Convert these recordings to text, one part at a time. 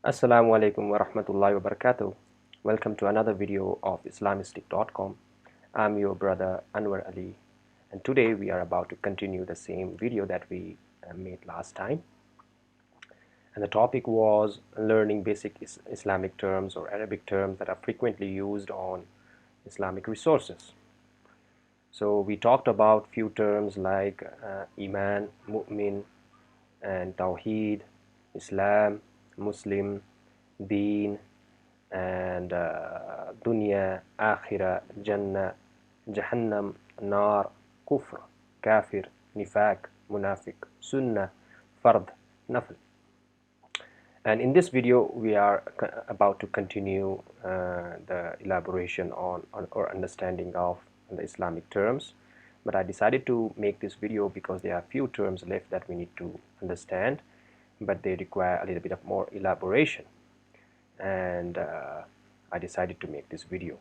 Assalamu alaikum wa rahmatullahi wa barakatuh. Welcome to another video of Islamistic.com. I'm your brother Anwar Ali, and today we are about to continue the same video that we made last time. And the topic was learning basic Islamic terms or Arabic terms that are frequently used on Islamic resources. So we talked about few terms like Iman, Mu'min, and Tawheed, Islam, Muslim, Deen, and Dunya, Akhirah, Jannah, Jahannam, Nar, Kufr, Kafir, Nifaq, Munafiq, Sunnah, Fard, Nafl. And in this video we are about to continue the elaboration on or understanding of the Islamic terms, but I decided to make this video because there are few terms left that we need to understand, but they require a little bit of more elaboration, and I decided to make this video.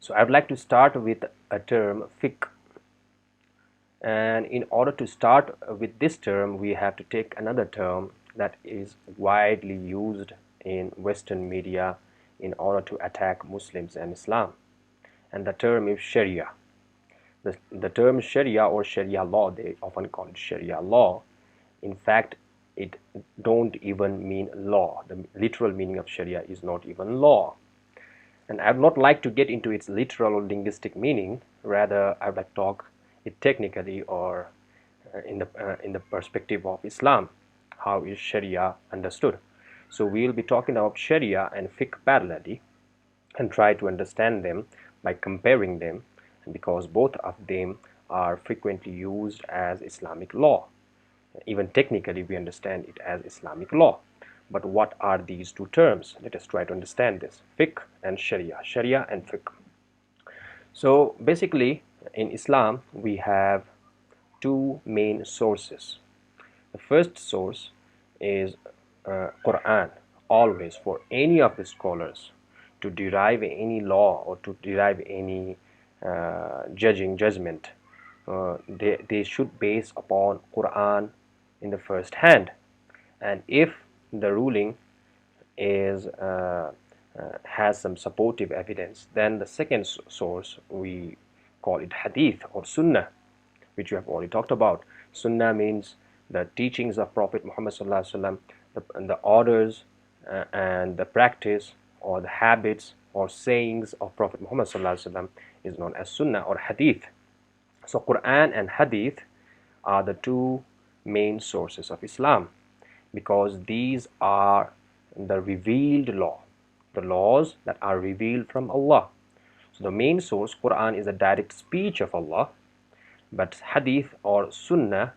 So I would like to start with a term fiqh, and in order to start with this term we have to take another term that is widely used in Western media in order to attack Muslims and Islam, and the term is Sharia. The term Sharia or Sharia law, they often call it Sharia law. In fact, it don't even mean law. The literal meaning of Sharia is not even law. And I would not like to get into its literal or linguistic meaning. Rather, I would like to talk it technically or in the perspective of Islam. How is Sharia understood? So we'll be talking about Sharia and fiqh parallelly and try to understand them by comparing them, because both of them are frequently used as Islamic law. Even technically we understand it as Islamic law. But what are these two terms? Let us try to understand this. Fiqh and Sharia. Sharia and fiqh. So basically in Islam we have two main sources. The first source is Quran. Always, for any of the scholars to derive any law or to derive any judgment, they should base upon Quran in the first hand. And if the ruling is has some supportive evidence, then the second source, we call it Hadith or Sunnah, which we have already talked about. Sunnah means the teachings of Prophet Muhammad sallallahu alaihi wasallam, the orders and the practice or the habits or sayings of Prophet Muhammad sallallahu alaihi wasallam is known as Sunnah or Hadith. So Quran and Hadith are the two main sources of Islam, because these are the revealed law, the laws that are revealed from Allah. So the main source, Quran, is a direct speech of Allah, but Hadith or Sunnah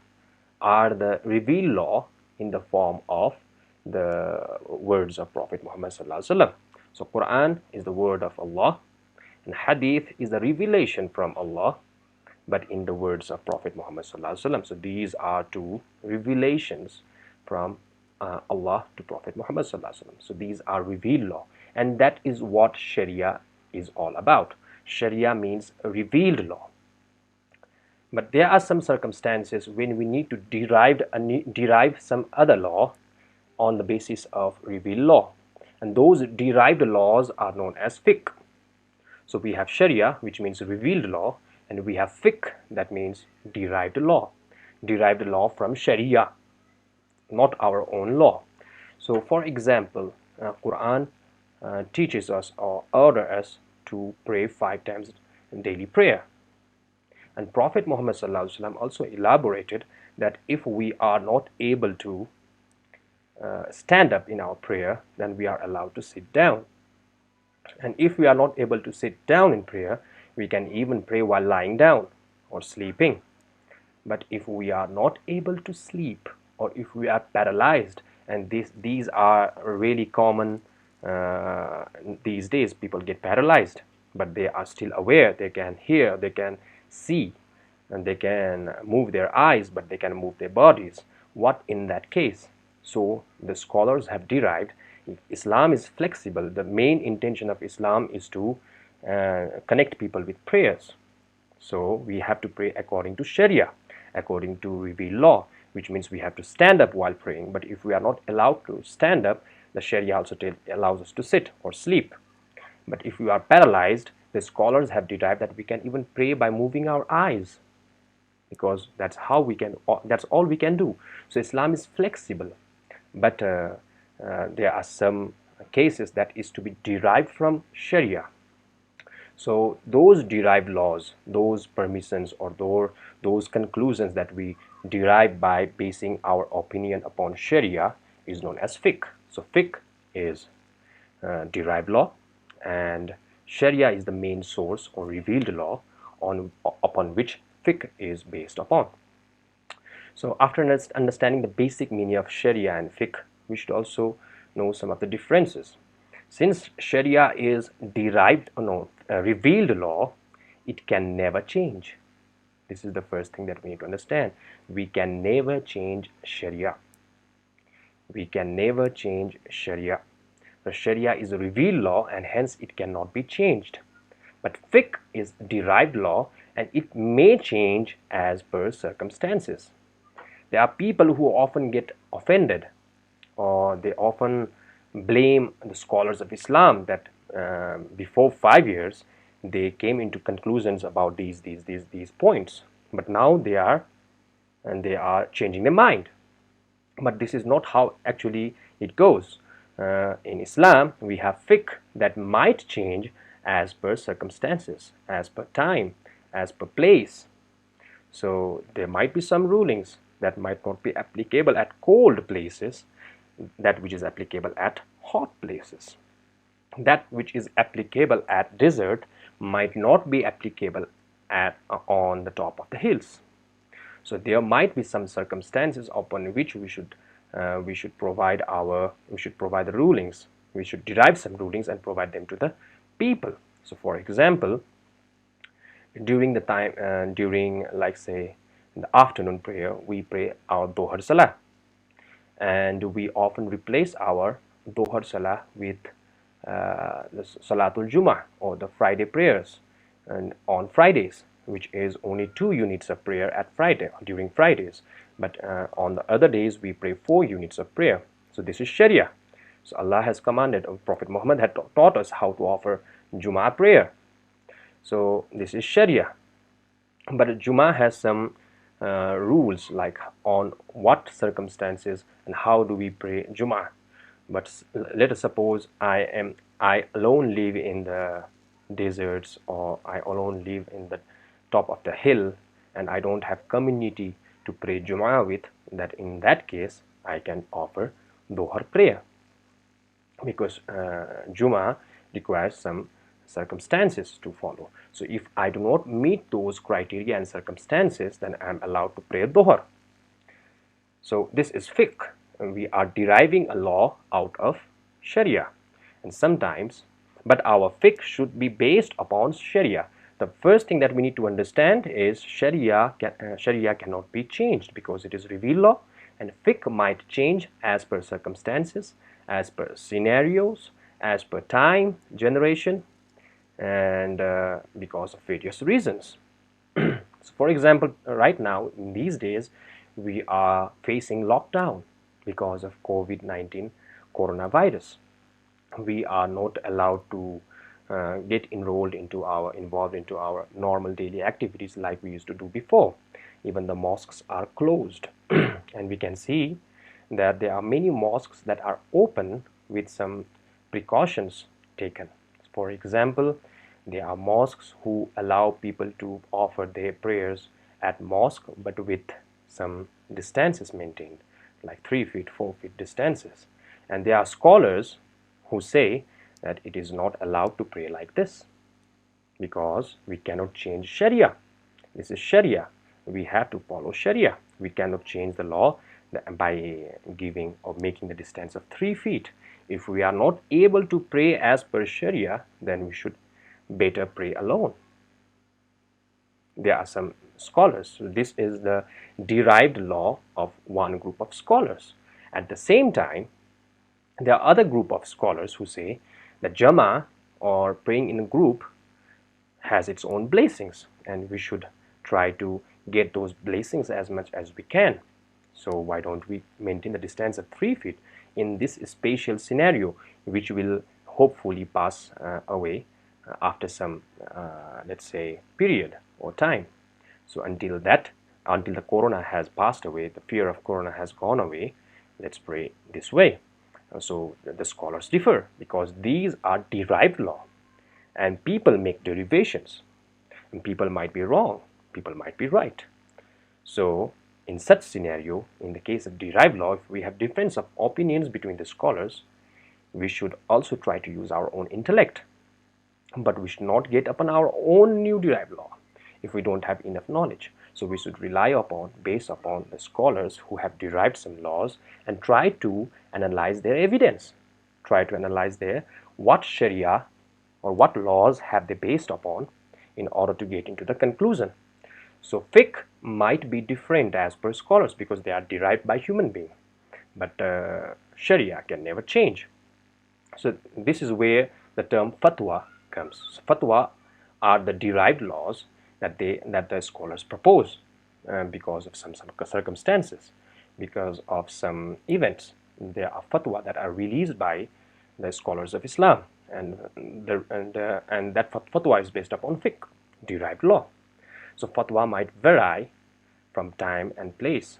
are the revealed law in the form of the words of Prophet Muhammad sallallahu alaihi wasallam. So Quran is the word of Allah, and Hadith is the revelation from Allah, but in the words of Prophet Muhammad sallallahu alaihi wasallam. So these are two revelations from Allah to Prophet Muhammad sallallahu alaihi wasallam. So these are revealed law, and that is what Sharia is all about. Sharia means revealed law. But there are some circumstances when we need to derive some other law on the basis of revealed law, and those derived laws are known as fiqh. So we have Sharia, which means revealed law, and we have fiqh, that means derived law from Sharia, not our own law. So for example, Quran teaches us or orders us to pray 5 times daily prayer. And Prophet Muhammad sallallahu alaihi wasallam also elaborated that if we are not able to stand up in our prayer, then we are allowed to sit down. And if we are not able to sit down in prayer, we can even pray while lying down or sleeping. But if we are not able to sleep, or if we are paralyzed, and these are really common these days, people get paralyzed, but they are still aware, they can hear, they can see, and they can move their eyes, but they can move their bodies. What in that case? So the scholars have derived, if Islam is flexible, the main intention of Islam is to connect people with prayers. So we have to pray according to Sharia, according to revealed law, which means we have to stand up while praying. But if we are not allowed to stand up, the Sharia also allows us to sit or sleep. But if we are paralyzed, the scholars have derived that we can even pray by moving our eyes, because that's all we can do. So Islam is flexible, but there are some cases that is to be derived from Sharia. So those derived laws, those permissions, or those conclusions that we derive by basing our opinion upon Sharia is known as fiqh. So fiqh is derived law, and Sharia is the main source or revealed law upon which fiqh is based upon. So after understanding the basic meaning of Sharia and fiqh, we should also know some of the differences. Since Sharia is revealed law, it can never change. This is the first thing that we need to understand. We can never change Sharia. We can never change Sharia. The Sharia is a revealed law, and hence it cannot be changed. But fiqh is derived law, and it may change as per circumstances. There are people who often get offended, or they often blame the scholars of Islam that before 5 years they came into conclusions about these points, but now they are changing their mind. But this is not how actually it goes. In Islam, we have fiqh that might change as per circumstances, as per time, as per place. So there might be some rulings that might not be applicable at cold places, that which is applicable at hot places. That which is applicable at desert might not be applicable on the top of the hills. So there might be some circumstances upon which we should provide the rulings. We should derive some rulings and provide them to the people. So for example, during the time like say in the afternoon prayer, we pray our Dhuhr Salah, and we often replace our Dhuhr Salah with the Salatul Jummah, or the Friday prayers, and on Fridays, which is only 2 units of prayer at Friday during Fridays, but on the other days we pray 4 units of prayer. So this is Sharia. So Allah has commanded, or Prophet Muhammad had taught us how to offer Jummah prayer. So this is Sharia. But Jummah has some rules, like on what circumstances and how do we pray Jummah. But let us suppose I alone live in the deserts, or I alone live in the top of the hill, and I don't have community to pray Jummah with. That in that case I can offer Dhuhr prayer, because Jummah requires some circumstances to follow. So if I do not meet those criteria and circumstances, then I am allowed to pray Dhuhr. So this is fiqh. We are deriving a law out of Sharia, and sometimes, but our fiqh should be based upon Sharia. The first thing that we need to understand is Sharia cannot be changed, because it is revealed law, and fiqh might change as per circumstances, as per scenarios, as per time, generation, and because of various reasons. So for example, right now in these days we are facing lockdown because of COVID-19 coronavirus. We are not allowed to get involved into our normal daily activities like we used to do before. Even the mosques are closed and we can see that there are many mosques that are open with some precautions taken. For example, there are mosques who allow people to offer their prayers at mosque, but with some distances maintained, like 3 feet, 4 feet distances. And there are scholars who say that it is not allowed to pray like this, because we cannot change Sharia. This is Sharia. We have to follow Sharia. We cannot change the law by giving or making the distance of 3 feet. If we are not able to pray as per Sharia, then we should better pray alone. There are some scholars. So this is the derived law of one group of scholars. At the same time, there are other group of scholars who say that Jama'ah, or praying in a group, has its own blessings, and we should try to get those blessings as much as we can. So why don't we maintain the distance of 3 feet? in this spatial scenario, which will hopefully pass away after some let's say period or time. So until the corona has passed away, the fear of corona has gone away, let's pray this way. So the scholars differ because these are derived law, and people make derivations, and people might be wrong, people might be right. So in such scenario, in the case of derived law, if we have difference of opinions between the scholars, we should also try to use our own intellect, but we should not get upon our own new derived law if we don't have enough knowledge. So we should rely upon, based upon the scholars who have derived some laws, and try to analyze their evidence, try to analyze their what Sharia or what laws have they based upon in order to get into the conclusion. So fiqh might be different as per scholars because they are derived by human being, but Sharia can never change. So this is where the term fatwa comes. So fatwa are the derived laws that the scholars propose because of some circumstances, because of some events. There are fatwa that are released by the scholars of Islam, and that fatwa is based upon fiqh, derived law. So fatwa might vary from time and place.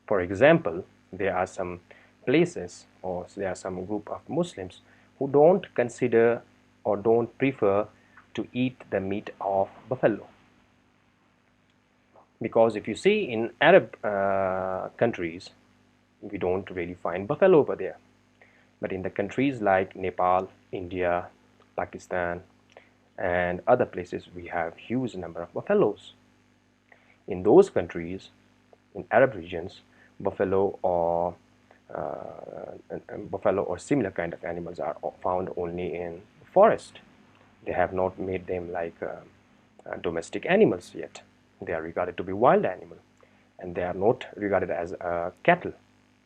For example, there are some places or there are some group of Muslims who don't consider or don't prefer to eat the meat of buffalo. Because if you see in Arab countries, we don't really find buffalo over there. But in the countries like Nepal, India, Pakistan, and other places, we have huge number of buffaloes. In those countries, in Arab regions, buffalo or similar kind of animals are found only in forest. They have not made them like domestic animals yet. They are regarded to be wild animal, and they are not regarded as cattle.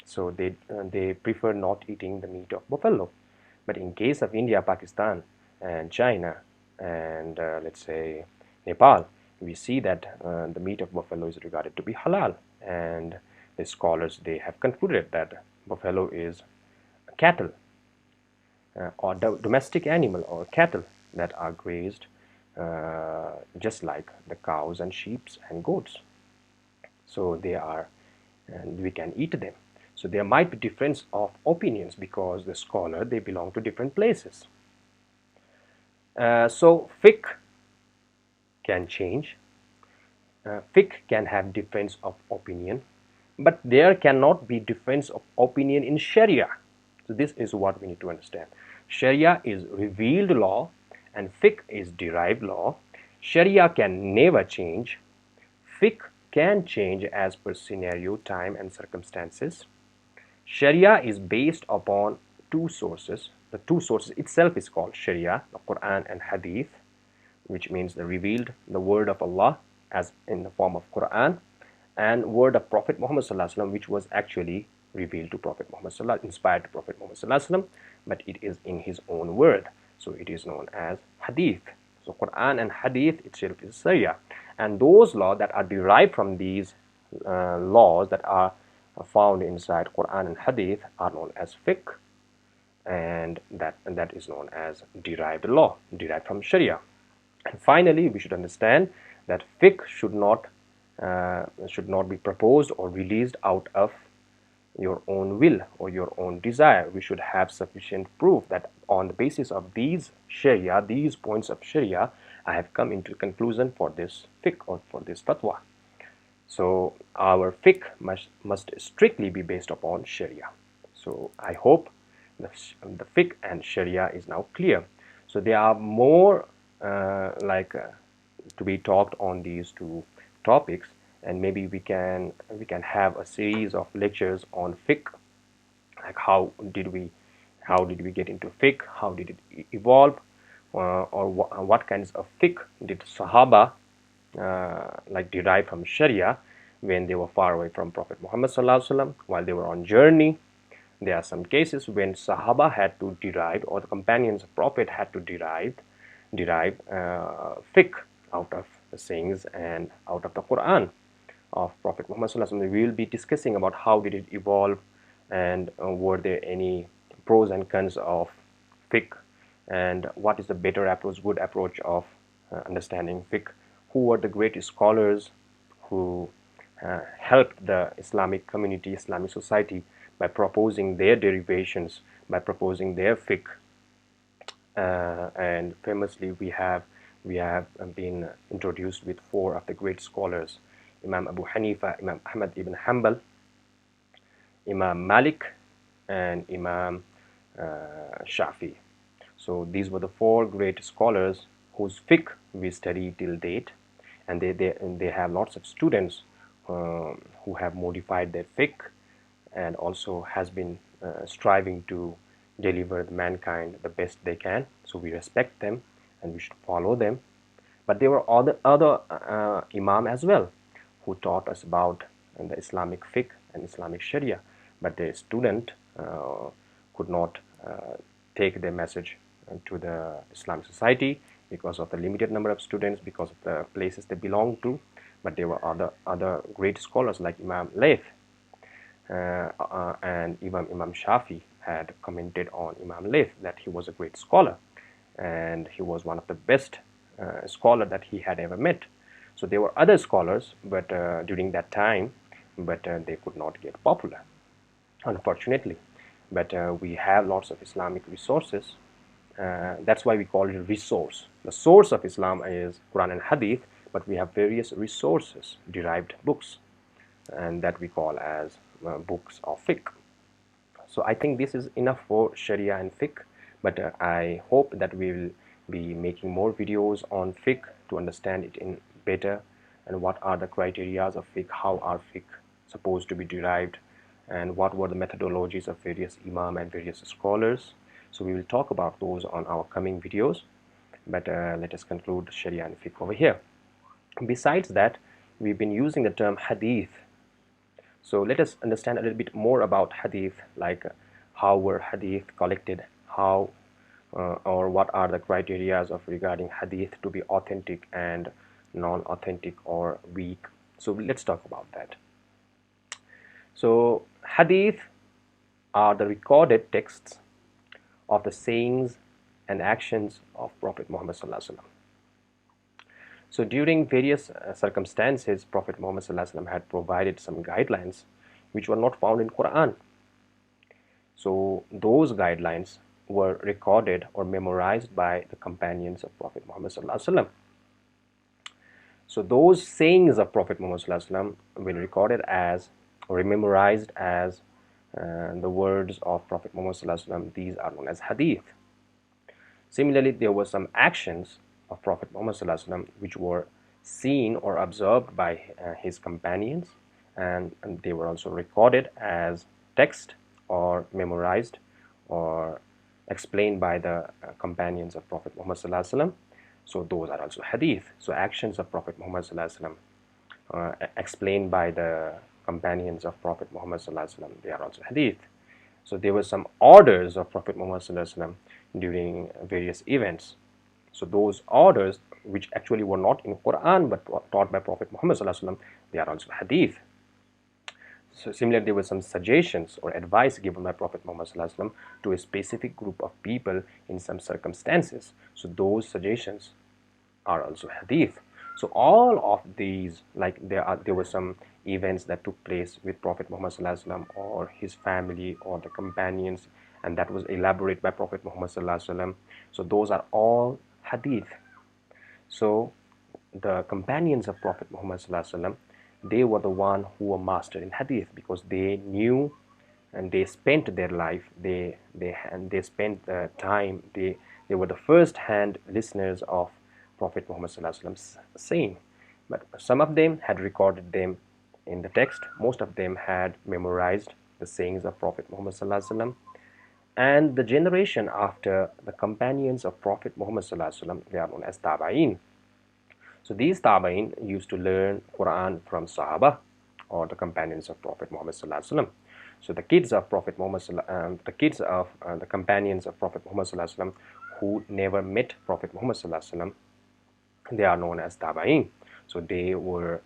So they prefer not eating the meat of buffalo. But in case of India, Pakistan, and China, and let's say Nepal, we see that the meat of buffalo is regarded to be halal, and the scholars, they have concluded that buffalo is a cattle or domestic animal or cattle that are grazed just like the cows and sheep and goats. So they are, and we can eat them. So there might be difference of opinions because the scholar, they belong to different places. So fiqh can change. Fiqh can have difference of opinion, but there cannot be difference of opinion in Sharia. So this is what we need to understand. Sharia is revealed law and fiqh is derived law. Sharia can never change. Fiqh can change as per scenario, time, and circumstances. Sharia is based upon two sources. The two sources itself is called Sharia, the Quran and Hadith, which means the word of Allah as in the form of Quran, and word of Prophet Muhammad sallallahu alaihi wasallam, which was actually revealed to Prophet Muhammad sallallahu alaihi wasallam, inspired to Prophet Muhammad sallallahu alaihi wasallam, but it is in his own word. So it is known as Hadith. So Quran and Hadith itself is Sharia, and those laws that are derived from these laws that are found inside Quran and Hadith are known as fiqh, and that is known as derived law, derived from Sharia. And finally, we should understand that fiqh should not be proposed or released out of your own will or your own desire. We should have sufficient proof that on the basis of these Sharia, these points of Sharia, I have come into conclusion for this fiqh or for this fatwa. So our fiqh must strictly be based upon Sharia. So I hope the fiqh and Sharia is now clear. So there are more to be talked on these two topics, and maybe we can have a series of lectures on fiqh, like how did we get into fiqh, how did it evolve, or what kinds of fiqh did Sahaba derive from Sharia when they were far away from Prophet Muhammad sallallahu alaihi wasallam, while they were on journey. There are some cases when Sahaba had to derive, or the companions of Prophet had to derive fiqh out of the sayings and out of the Quran of Prophet Muhammad sallallahu alaihi wasallam. We will be discussing about how did it evolve and were there any pros and cons of fiqh, and what is the better approach, good approach of understanding fiqh, who were the greatest scholars who helped the Islamic community, Islamic society by proposing their derivations, by proposing their fiqh. And famously we have been introduced with four of the great scholars: Imam Abu Hanifa, Imam Ahmad ibn Hanbal, Imam Malik, and Imam Shafi. So these were the four great scholars whose fiqh we study till date, and they have lots of students who have modified their fiqh and also has been striving to deliver mankind the best they can. So we respect them and we should follow them. But there were other imam as well who taught us about the Islamic fiqh and Islamic Sharia, but their student could not take their message to the Islamic society because of the limited number of students, because of the places they belong to. But there were other great scholars like Imam Layth, and even Imam Shafi had commented on Imam Layth that he was a great scholar and he was one of the best scholar that he had ever met. So there were other scholars, but during that time, but they could not get popular, unfortunately. But we have lots of Islamic resources. That's why we call it a resource. The source of Islam is Quran and Hadith, but we have various resources, derived books, and that we call as books of fiqh. So I think this is enough for Sharia and fiqh, but I hope that we will be making more videos on fiqh to understand it in better, and what are the criteria of fiqh, how are fiqh supposed to be derived, and what were the methodologies of various imam and various scholars. So we will talk about those on our coming videos, but let us conclude Sharia and fiqh over here. Besides that, we've been using the term hadith. So let us understand a little bit more about hadith, like how were hadith collected, how or what are the criteria of regarding hadith to be authentic and non-authentic or weak. So let's talk about that. So hadith are the recorded texts of the sayings and actions of Prophet Muhammad Sallallahu Alaihi Wasallam. So during various circumstances, Prophet Muhammad Sallallahu Alaihi Wasallam had provided some guidelines which were not found in Quran. So those guidelines were recorded or memorized by the companions of Prophet Muhammad Sallallahu Alaihi Wasallam. So those sayings of Prophet Muhammad Sallallahu Alaihi Wasallam were recorded as or memorized as the words of Prophet Muhammad Sallallahu Alaihi Wasallam. These are known as hadith. Similarly, there were some actions of Prophet Muhammad Sallallahu Alaihi Wasallam which were seen or observed by his companions, and they were also recorded as text or memorized or explained by the companions of Prophet Muhammad Sallallahu Alaihi Wasallam. So those are also hadith. So actions of Prophet Muhammad Sallallahu Alaihi Wasallam explained by the companions of Prophet Muhammad Sallallahu Alaihi Wasallam, they are also hadith. So there were some orders of Prophet Muhammad Sallallahu Alaihi Wasallam during various events. So those orders, which actually were not in Quran but taught by Prophet Muhammad Sallallahu Alaihi Wasallam, they are also hadith. So similarly, there were some suggestions or advice given by Prophet Muhammad Sallallahu Alaihi Wasallam to a specific group of people in some circumstances. So those suggestions are also hadith. So all of these, like there were some events that took place with Prophet Muhammad Sallallahu Alaihi Wasallam or his family or the companions, and that was elaborated by Prophet Muhammad Sallallahu Alaihi Wasallam. So those are all hadith. So the companions of Prophet Muhammad Sallallahu Alaihi Wasallam, they were the one who were master in hadith, because they knew and they spent their life, they spent the time, they were the first hand listeners of Prophet Muhammad Sallallahu Alaihi Wasallam's saying. But some of them had recorded them in the text, most of them had memorized the sayings of Prophet Muhammad Sallallahu Alaihi Wasallam. And the generation after the companions of Prophet Muhammad Sallallahu Alaihi Wasallam, they are known as Tabain. So these Tabain used to learn Quran from Sahaba or the companions of Prophet Muhammad Sallallahu Alaihi Wasallam. So the kids of Prophet Muhammad, the companions of Prophet Muhammad Sallallahu Alaihi Wasallam who never met Prophet Muhammad Sallallahu Alaihi Wasallam, they are known as Tabain. So they were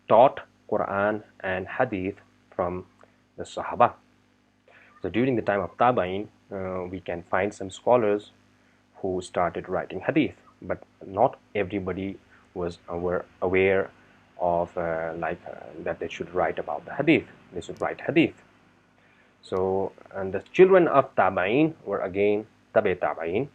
taught Quran and Hadith from the Sahaba. So during the time of Tabain, we can find some scholars who started writing hadith, but not everybody was aware of that they should write about the hadith. They should write hadith. So, and the children of Tabain were again Tabe Tabain.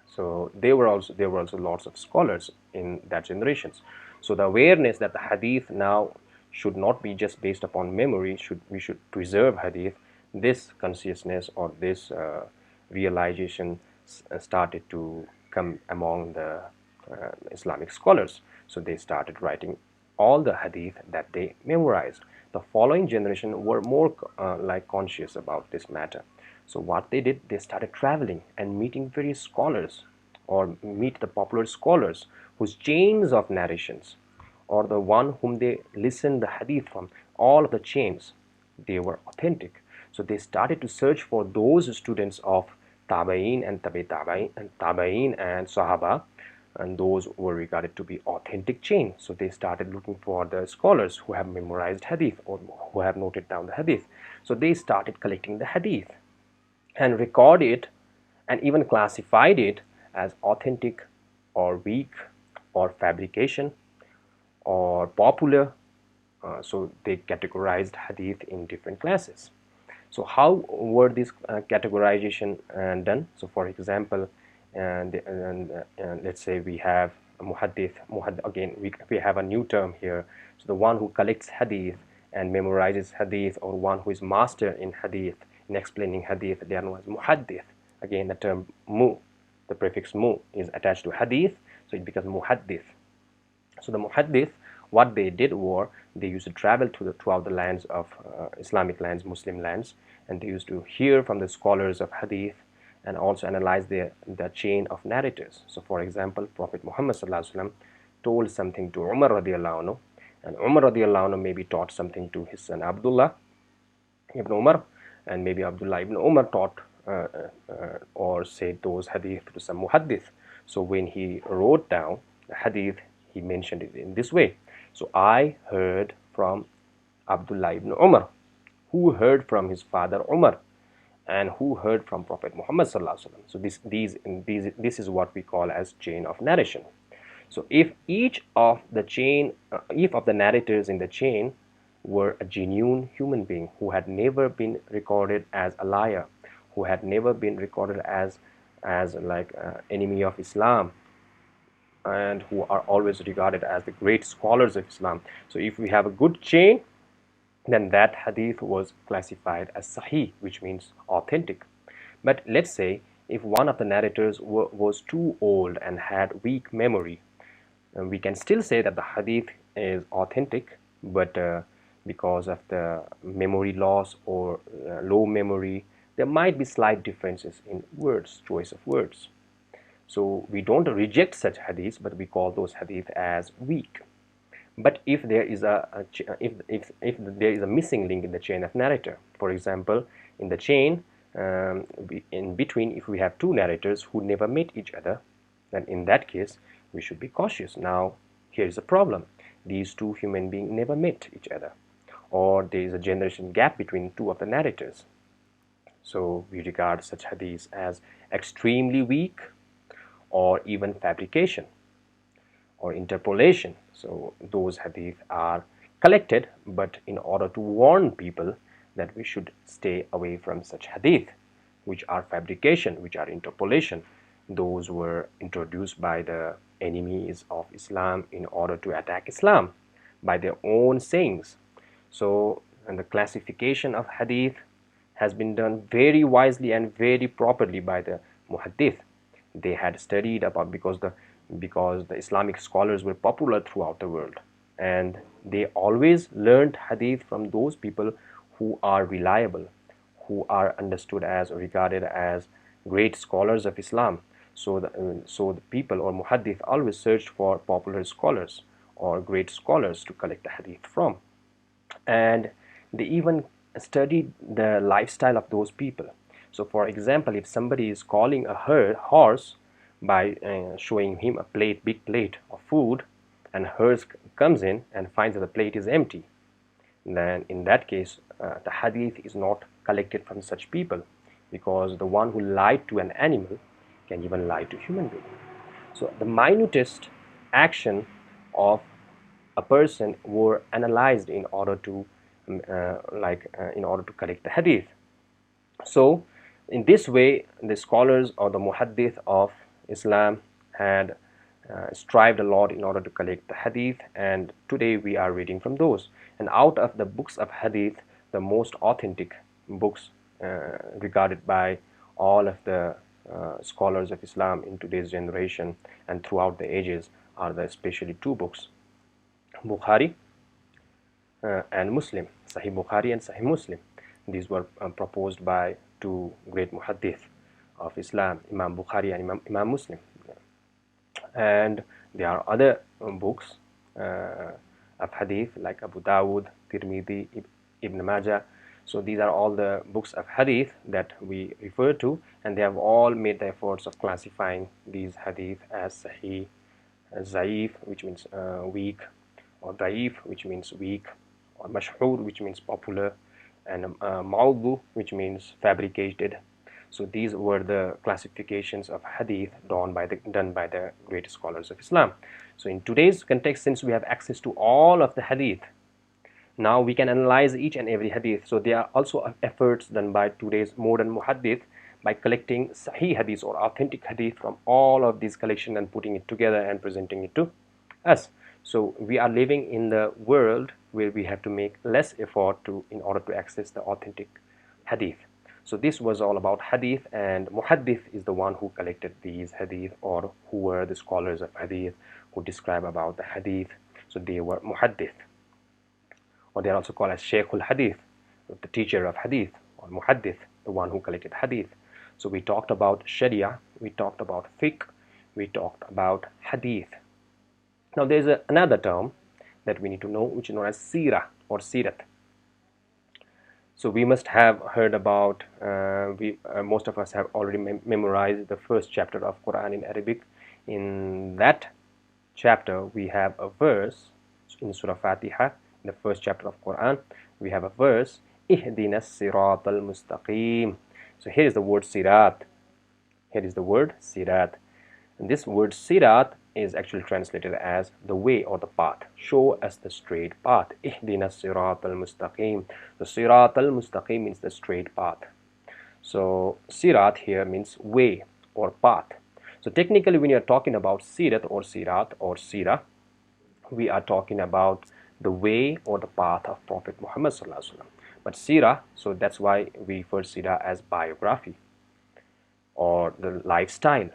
So there were also lots of scholars in that generations. So the awareness that the hadith now should not be just based upon memory, we should preserve hadith. This consciousness or this realization started to come among the Islamic scholars. So they started writing all the hadith that they memorized. The following generation were more conscious about this matter. So what they did, they started traveling and meeting various scholars, or meet the popular scholars whose chains of narrations, or the one whom they listened the hadith from, all of the chains, they were authentic. So they started to search for those students of Tabain and Tabain and Sahaba, and those were regarded to be authentic chain. So they started looking for the scholars who have memorized hadith or who have noted down the hadith. So they started collecting the hadith and record it and even classified it as authentic or weak or fabrication or popular. So they categorized hadith in different classes. So how were these categorization done? So for example, let's say we have a muhaddith. Again, we have a new term here. So the one who collects hadith and memorizes hadith, or one who is master in hadith, in explaining hadith, they are known as muhaddith. Again, the term mu, the prefix mu is attached to hadith, so it becomes muhaddith. So the muhaddith, what they did were, they used to travel throughout the lands of Islamic lands, Muslim lands, and they used to hear from the scholars of hadith and also analyze the chain of narrators. So for example, Prophet Muhammad told something to Umar radiallahu anhu, and Umar radiallahu anhu maybe taught something to his son Abdullah ibn Umar, and maybe Abdullah ibn Umar taught or said those hadith to some muhaddith. So when he wrote down the hadith, he mentioned it in this way. So I heard from Abdullah ibn Umar, who heard from his father Umar, and who heard from Prophet Muhammad sallallahu alaihi wasallam. So this is what we call as chain of narration. So if each of the narrators in the chain were a genuine human being who had never been recorded as a liar, who had never been recorded as enemy of Islam, and who are always regarded as the great scholars of Islam. So if we have a good chain, then that hadith was classified as sahih, which means authentic. But let's say if one of the narrators was too old and had weak memory, we can still say that the hadith is authentic, but because of the memory loss or low memory, there might be slight differences in words, choice of words. So we don't reject such hadiths, but we call those hadith as weak. But if there is if there is a missing link in the chain of narrator, for example, in the chain in between, if we have two narrators who never met each other, then in that case we should be cautious. Now here is a problem: these two human beings never met each other, or there is a generation gap between two of the narrators. So we regard such hadiths as extremely weak, or even fabrication or interpolation. So those hadith are collected, but in order to warn people that we should stay away from such hadith, which are fabrication, which are interpolation. Those were introduced by the enemies of Islam in order to attack Islam by their own sayings. So, and the classification of hadith has been done very wisely and very properly by the muhaddith. They had studied about, because the Islamic scholars were popular throughout the world, and they always learned hadith from those people who are reliable, who are understood as or regarded as great scholars of Islam. So the people or muhaddith always searched for popular scholars or great scholars to collect the hadith from, and they even studied the lifestyle of those people. So for example, if somebody is calling a horse by showing him a big plate of food, and horse comes in and finds that the plate is empty, then in that case the hadith is not collected from such people, because the one who lied to an animal can even lie to human being. So the minutest action of a person were analyzed in order to in order to collect the hadith. So in this way, the scholars or the muhaddith of Islam had strived a lot in order to collect the hadith, and today we are reading from those. And out of the books of hadith, the most authentic books regarded by all of the scholars of Islam in today's generation and throughout the ages are the especially two books, Bukhari and Muslim, Sahih Bukhari and Sahih Muslim. These were proposed by two great muhaddith of Islam, Imam Bukhari and Imam Muslim. And there are other books of hadith like Abu Dawud, Tirmidhi, Ibn Majah. So these are all the books of hadith that we refer to, and they have all made the efforts of classifying these hadith as sahih, zaif, which means weak, or daif, which means weak, or mashhur, which means popular, and mawdu, which means fabricated. So these were the classifications of hadith done by the great scholars of Islam. So in today's context, since we have access to all of the hadith, now we can analyze each and every hadith. So there are also efforts done by today's modern muhaddith by collecting sahih hadith or authentic hadith from all of these collections and putting it together and presenting it to us. So we are living in the world where we have to make less effort in order to access the authentic hadith. So this was all about hadith, and muhaddith is the one who collected these hadith, or who were the scholars of hadith who describe about the hadith. So they were muhaddith, or they are also called as Shaykhul Hadith, the teacher of hadith, or muhaddith, the one who collected hadith. So we talked about Sharia, we talked about fiqh, we talked about hadith. Now there is another term that we need to know, which is known as seerah or sirat. So we must have heard about, most of us have already memorized the first chapter of Quran in Arabic. In that chapter we have a verse in Surah Fatiha, in the first chapter of Quran, we have a verse, Ihdinas siratal mustaqim. So here is the word sirat. Here is the word sirat. And this word sirat is actually translated as the way or the path. Show us the straight path. Ihdinas siratal mustaqim. The siratal mustaqim means the straight path. So sirat here means way or path. So technically when you are talking about sirat or sirah, we are talking about the way or the path of Prophet Muhammad sallallahu alaihi wasallam. But sirah, so that's why we refer sirah as biography or the lifestyle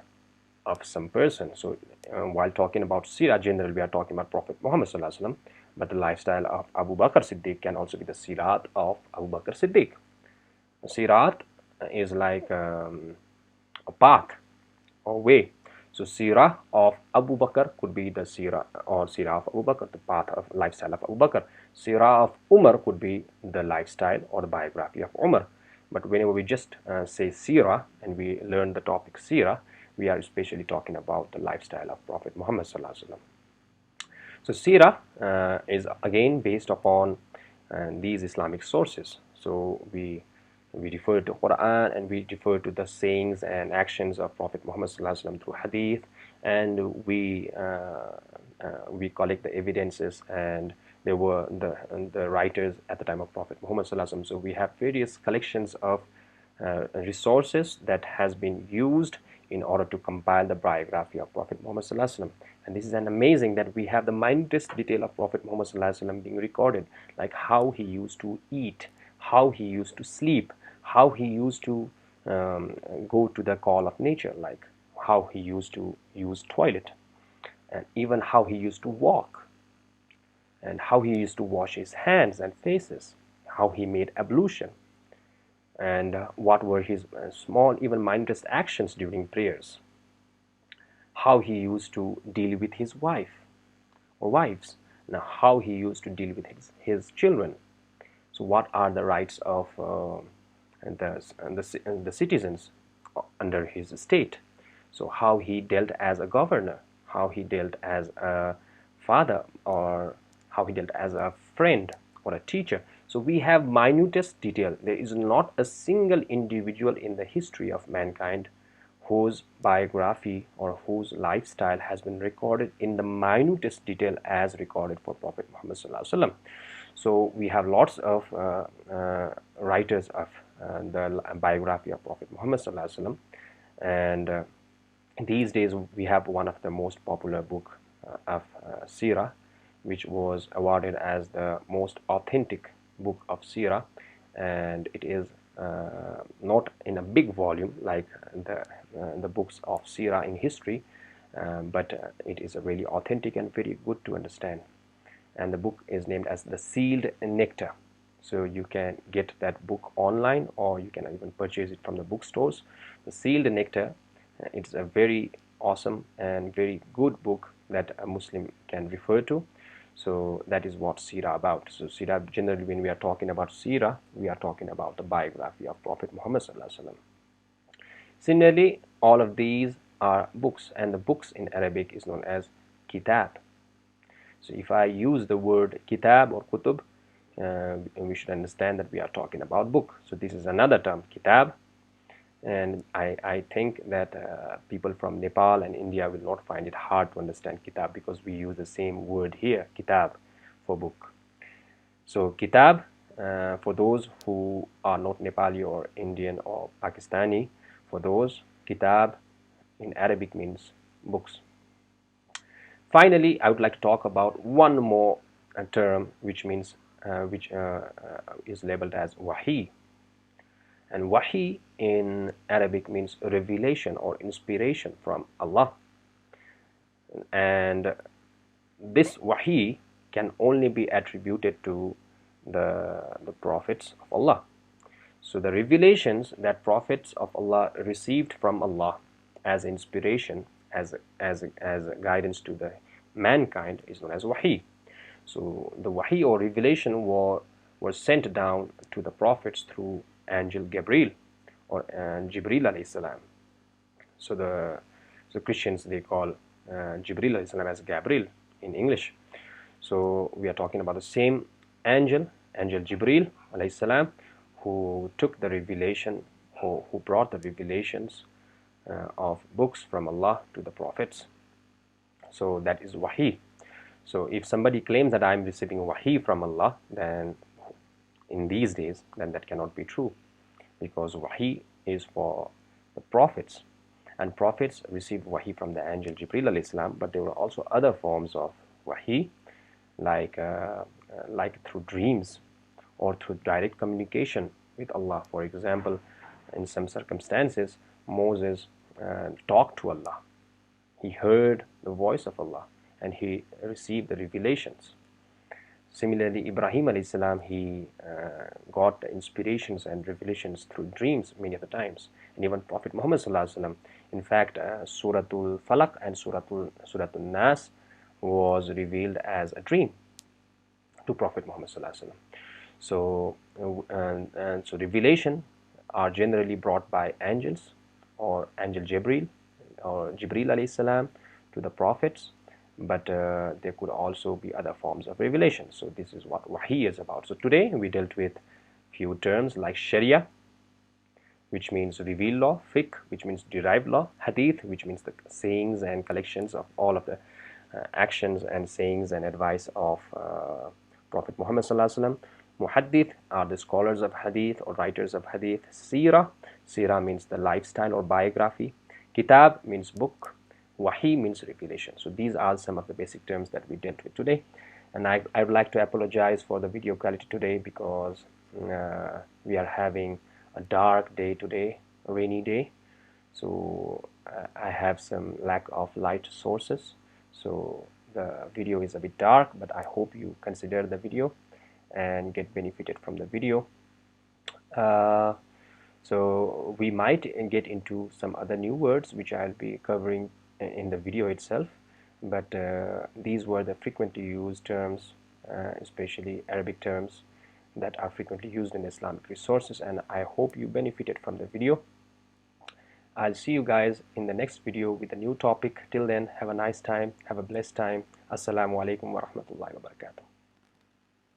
of some person. So while talking about sirah, generally we are talking about Prophet Muhammad sallallahu alaihi wasallam, but the lifestyle of Abu Bakr Siddiq can also be the sirat of Abu Bakr Siddiq. Sirat is like a path or way. So sirah of Abu Bakr could be the sirah or sirah of Abu Bakr, the path of lifestyle of Abu Bakr. Sirah of Umar could be the lifestyle or the biography of Umar. But whenever we just say sirah and we learn the topic sirah, we are especially talking about the lifestyle of Prophet Muhammad sallallahu alaihi wasallam. So sirah is again based upon these Islamic sources. So we refer to Quran and we refer to the sayings and actions of Prophet Muhammad sallallahu alaihi wasallam through hadith, and we collect the evidences, and there were the writers at the time of Prophet Muhammad sallallahu alaihi wasallam. So we have various collections of resources that has been used in order to compile the biography of Prophet Muhammad sallallahu alaihi wasallam. And this is an amazing that we have the minutest detail of Prophet Muhammad sallallahu alaihi wasallam being recorded, like how he used to eat, how he used to sleep, how he used to go to the call of nature, like how he used to use toilet, and even how he used to walk, and how he used to wash his hands and faces, how he made ablution, and what were his small, even mindless actions during prayers, how he used to deal with his wife or wives, now how he used to deal with his children. So what are the rights of the citizens under his state? So how he dealt as a governor, how he dealt as a father, or how he dealt as a friend or a teacher. So we have minutest detail. There is not a single individual in the history of mankind whose biography or whose lifestyle has been recorded in the minutest detail as recorded for Prophet Muhammad sallallahu alaihi wasallam. So we have lots of writers of the biography of Prophet Muhammad sallallahu alaihi wasallam, and these days we have one of the most popular book of Sirah, which was awarded as the most authentic book of Sirah, and it is not in a big volume like the books of Sirah in history, but it is a really authentic and very good to understand. And the book is named as The Sealed Nectar. So you can get that book online, or you can even purchase it from the bookstores. The Sealed Nectar, it's a very awesome and very good book that a Muslim can refer to. So that is what Sirah about. So Sirah, generally when we are talking about Sirah, we are talking about the biography of Prophet Muhammad sallallahu alaihi wasallam. Similarly, all of these are books, and the books in Arabic is known as kitab. So if I use the word kitab or kutub, we should understand that we are talking about book. So this is another term, kitab, and I think that people from Nepal and India will not find it hard to understand kitab, because we use the same word here, kitab, for book. So kitab, for those who are not Nepali or Indian or Pakistani, for those, kitab in Arabic means books. Finally, I would like to talk about one more term which means which is labeled as wahi. And wahi in Arabic means revelation or inspiration from Allah. And this wahi can only be attributed to the prophets of Allah. So the revelations that prophets of Allah received from Allah as inspiration, as a guidance to the mankind, is known as wahi. So the wahi or revelation was sent down to the prophets through angel Gabriel or Jibril alayhi salam. So the Christians, they call Jibril alayhi salam as Gabriel in English. So we are talking about the same angel Jibril alayhi salam, who took the revelation, who brought the revelations of books from Allah to the prophets. So that is wahi. So if somebody claims that I am receiving wahi from Allah, then in these days, then that cannot be true, because wahi is for the prophets, and prophets received wahi from the angel Jibril alayhi salam. But there were also other forms of wahi, like through dreams or through direct communication with Allah. For example, in some circumstances, Moses talked to Allah. He heard the voice of Allah and he received the revelations. Similarly, Ibrahim alayhi salam, he got the inspirations and revelations through dreams many of the times. And even Prophet Muhammad sallallahu alaihi wasallam, in fact, Suratul Falaq and Suratul Nas was revealed as a dream to Prophet Muhammad sallallahu alaihi wasallam. So, so revelation are generally brought by angels, or angel Jibril or Jibril alayhi salam to the prophets, but there could also be other forms of revelation. So this is what wahi is about. So today we dealt with few terms like sharia, which means revealed law; fiqh, which means derived law; hadith, which means the sayings and collections of all of the actions and sayings and advice of Prophet Muhammad sallallahu alaihi wasallam. Muhaddith are the scholars of hadith or writers of hadith. Sirah means the lifestyle or biography. Kitab means book. Wahi means revelation. So these are some of the basic terms that we dealt with today. And I would like to apologize for the video quality today, because we are having a dark day today, a rainy day. So I have some lack of light sources. So the video is a bit dark, but I hope you consider the video and get benefited from the video. So we might get into some other new words which I'll be covering in the video itself, but these were the frequently used terms, especially Arabic terms that are frequently used in Islamic resources, and I hope you benefited from the video. I'll see you guys in the next video with a new topic. Till then, have a nice time, have a blessed time. Assalamu alaikum wa rahmatullahi wa barakatuh.